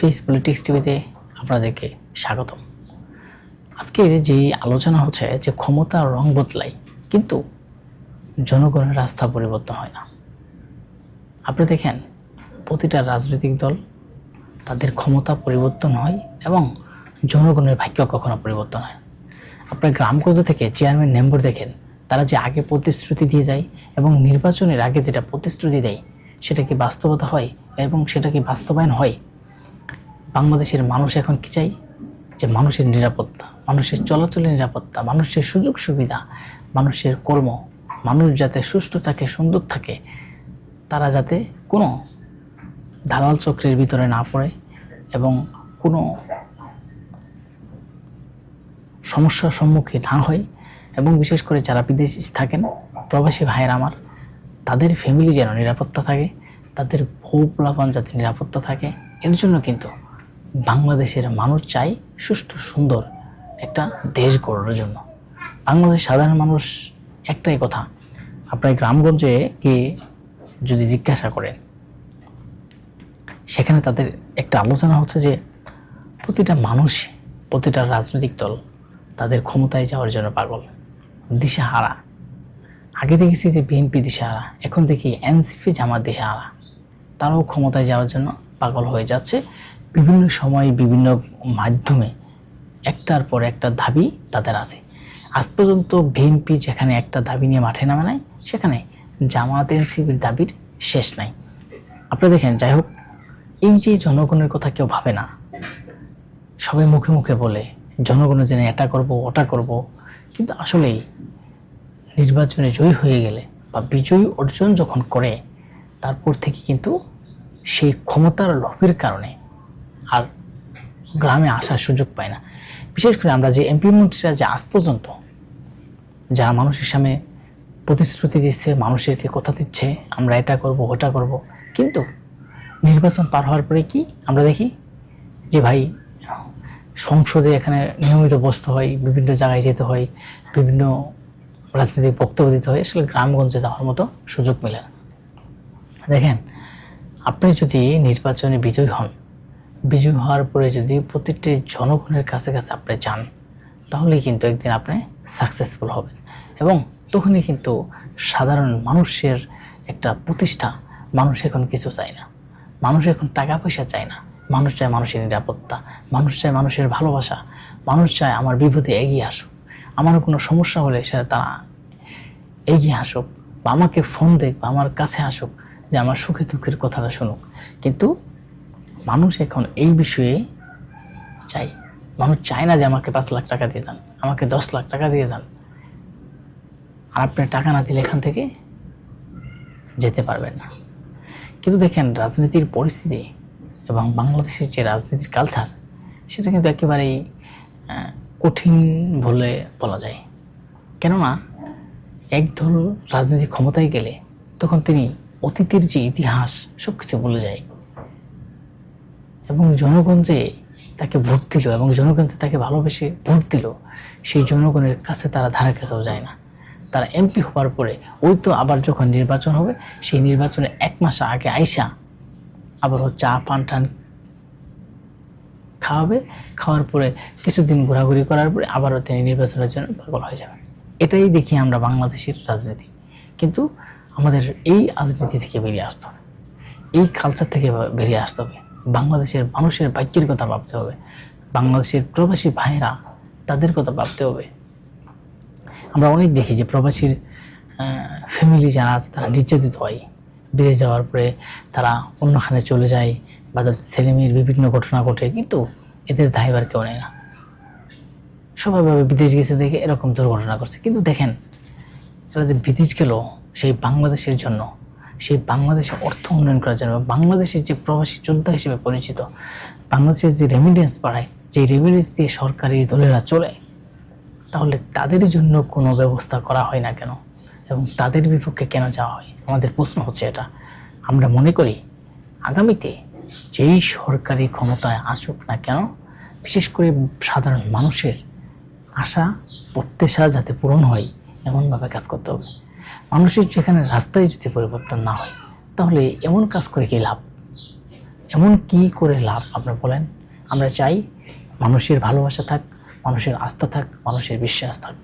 Face politics টিভিতে আপনাদেরকে স্বাগতম। আজকের যে আলোচনা হচ্ছে যে ক্ষমতার রং বদলায় কিন্তু জনগণের রাস্তা পরিবর্তন হয় না। আপনি দেখেন প্রতিটা রাজনৈতিক দল তাদের ক্ষমতা পরিবর্তন হয় এবং জনগণের ভাগ্য কখনো পরিবর্তন হয়। আপনার গ্রামগঞ্জ থেকে চেয়ারম্যান মেম্বার দেখেন, তারা যে আগে প্রতিশ্রুতি দিয়ে যায় এবং নির্বাচনের আগে যেটা প্রতিশ্রুতি দেয় সেটা কি বাস্তবতা হয় এবং সেটা কি বাস্তবায়ন হয়? বাংলাদেশের মানুষ এখন কি চাই? যে মানুষের নিরাপত্তা, মানুষের চলাচলের নিরাপত্তা, মানুষের সুযোগ সুবিধা, মানুষের কর্ম, মানুষ যাতে সুষ্ঠু থাকে, সুন্দর থাকে, তারা যাতে কোনো দালাল চক্রের ভিতরে না পড়ে এবং কোনো সমস্যার সম্মুখীন না হয়, এবং বিশেষ করে যারা বিদেশে থাকেন প্রবাসী ভাইয়ের আমার, তাদের ফ্যামিলি যেন নিরাপত্তা থাকে, তাদের বউ পোলাপান যাতে নিরাপত্তা থাকে। এর জন্য কিন্তু বাংলাদেশের মানুষ চাই সুষ্ঠু সুন্দর একটা দেশ গড়ার জন্য। বাংলাদেশের সাধারণ মানুষ একটাই কথা, আপনার গ্রামগঞ্জে গিয়ে যদি জিজ্ঞাসা করেন, সেখানে তাদের একটা আলোচনা হচ্ছে যে প্রতিটা মানুষ, প্রতিটা রাজনৈতিক দল তাদের ক্ষমতায় যাওয়ার জন্য পাগল, দিশাহারা। আগে দেখেছি যে বিএনপি দিশাহারা, এখন দেখি এনসিপি জামাত দিশাহারা। তারাও ক্ষমতায় যাওয়ার জন্য পাগল হয়ে যাচ্ছে। বিভিন্ন সময় বিভিন্ন মাধ্যমে একটার পর একটা দাবি তাদের আছে। আজ পর্যন্ত বিএনপি যেখানে একটা দাবি নিয়ে মাঠে নামে নাই, সেখানে জামাত এনসিপির দাবির শেষ নাই। আপনারা দেখেন, যাই হোক, এই যে জনগণের কথা কেউ ভাবে না, সবাই মুখে মুখে বলে জনগণের জন্য এটা করব ওটা করব, কিন্তু আসলেই নির্বাচনে জয়ী হয়ে গেলে বা বিজয়ী অর্জন যখন করে, তারপর থেকে কিন্তু সেই ক্ষমতার লোভের কারণে আর গ্রামে আসার সুযোগ পায় না। বিশেষ করে আমরা যে এমপি মন্ত্রীরা যে আজ পর্যন্ত যারা মানুষের সামনে প্রতিশ্রুতি দিচ্ছে, মানুষেরকে কথা দিচ্ছে আমরা এটা করব ওটা করব, কিন্তু নির্বাচন পার হওয়ার পরে কি আমরা দেখি যে ভাই সংসদে এখানে নিয়মিত বসতে হয়, বিভিন্ন জায়গায় যেতে হয়, বিভিন্ন রাজনৈতিক বক্তব্য দিতে হয়, আসলে গ্রামগঞ্জে যাওয়ার মতো সুযোগ মেলে না। দেখেন, আপনি যদি নির্বাচনে বিজয়ী হন, বিজয়ী হওয়ার পরে যদি প্রতিটি জনগণের কাছে কাছে আপনি যান, তাহলেই কিন্তু একদিন আপনি সাকসেসফুল হবেন। এবং তখনই কিন্তু সাধারণ মানুষের একটা প্রতিষ্ঠা, মানুষ এখন কিছু চায় না, মানুষ এখন টাকা পয়সা চায় না, মানুষ চায় মানুষের নিরাপত্তা, মানুষ চায় মানুষের ভালোবাসা, মানুষ চায় আমার বিপদে এগিয়ে আসুক, আমার কোনো সমস্যা হলে সেটা তারা এগিয়ে আসুক, বা আমাকে ফোন দেখ বা আমার কাছে আসুক, যে আমার সুখে দুঃখের কথাটা শুনুক। কিন্তু মানুষ এখন এই বিষয়ে চাই, মানুষ চায় না যে আমাকে 5 লাখ টাকা দিয়ে যান, আমাকে 10 লাখ টাকা দিয়ে যান, আর আপনি টাকা না দিলে এখান থেকে যেতে পারবেন না। কিন্তু দেখেন, রাজনীতির পরিস্থিতি এবং বাংলাদেশের যে রাজনীতির কালচার, সেটা কিন্তু একেবারেই কঠিন বলে বলা যায়। কেননা একদল রাজনীতি ক্ষমতায় গেলে তখন তিনি অতীতের যে ইতিহাস সব কিছু ভুলে যায়, এবং জনগণ যে তাকে ভোট দিল এবং জনগণ তাকে ভালোবেসে ভোট দিল, সেই জনগণের কাছে তারা ধারে কাছেও যায় না। তারা এমপি হওয়ার পরে ওই তো আবার যখন নির্বাচন হবে, সেই নির্বাচনের 1 মাস আগে আইসা আবার চা পান টান খাওয়াবে, খাওয়ার পরে কিছুদিন ঘোরাঘুরি করার পরে আবারও তিনি নির্বাচনের জন্য পাগল হয়ে যাবেন। এটাই দেখি আমরা বাংলাদেশের রাজনীতি। কিন্তু আমাদের এই রাজনীতি থেকে বেরিয়ে আসতে হবে, এই কালচার থেকে বেরিয়ে আসতে হবে। বাংলাদেশের মানুষের ভাগ্যের কথা ভাবতে হবে, বাংলাদেশের প্রবাসী ভাইয়েরা তাদের কথা ভাবতে হবে। আমরা অনেক দেখি যে প্রবাসীর ফ্যামিলি যারা আছে তারা নির্যাতিত হয়, বিদেশ যাওয়ার পরে তারা অন্যখানে চলে যায়, বা তাদের ছেলেমেয়ের বিভিন্ন ঘটনা ঘটে, কিন্তু এদের দায়ভার কেউ নেয় না। সবাই ভাবে বিদেশ গেছে দেখে এরকম দুর্ঘটনা করছে, কিন্তু দেখেন এরা যে বিদেশ গেল সেই বাংলাদেশের জন্য, সেই বাংলাদেশের অর্থ উন্নয়ন করার জন্য, বাংলাদেশের যে প্রবাসী যোদ্ধা হিসেবে পরিচিত, বাংলাদেশের যে রেমিডেন্স পাঠায়, যে রেমিডেন্স দিয়ে সরকারি দলেরা চলে, তাহলে তাদের জন্য কোনো ব্যবস্থা করা হয় না কেন এবং তাদের বিপক্ষে কেন যাওয়া হয়? আমাদের প্রশ্ন হচ্ছে এটা। আমরা মনে করি আগামীতে যেই সরকারি ক্ষমতায় আসুক না কেন, বিশেষ করে সাধারণ মানুষের আশা প্রত্যাশা যাতে পূরণ হয় এমনভাবে কাজ করতে হবে। মানুষের যেখানে রাস্তায় যদি পরিবর্তন না হয়, তাহলে এমন কাজ করে কি লাভ? এমন কি করে লাভ আপনারা বলেন? আমরা চাই মানুষের ভালোবাসা থাক, মানুষের আস্থা থাক, মানুষের বিশ্বাস থাক।